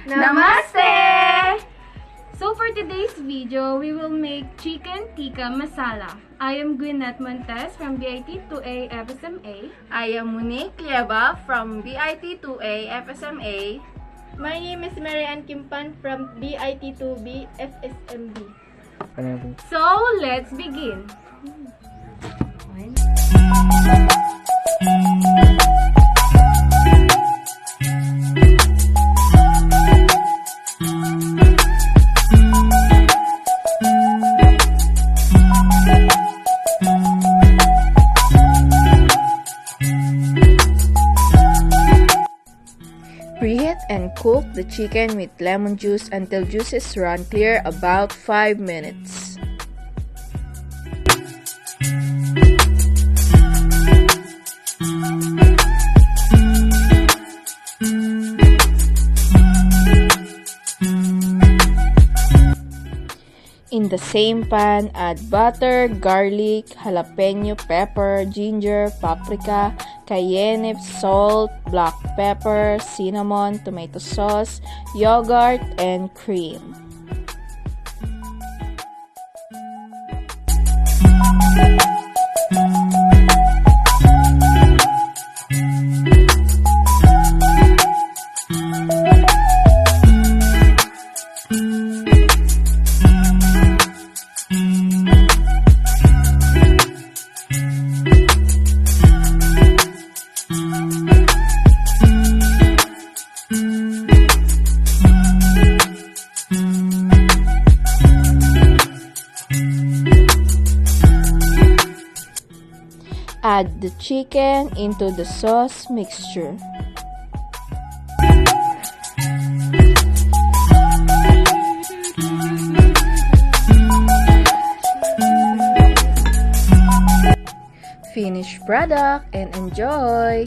Namaste! So for today's video, we will make chicken tikka masala. I am Gwyneth Montes from BIT2A FSM A. I am Monique Liaba from BIT2A FSM A. My name is Marianne Kimpan from BIT2B FSM B. So let's begin. Preheat and cook the chicken with lemon juice until juices run clear, about 5 minutes. In the same pan, add butter, garlic, jalapeno pepper, ginger, paprika, cayenne, salt, black pepper, cinnamon, tomato sauce, yogurt, and cream. Add the chicken into the sauce mixture. Finished product and enjoy!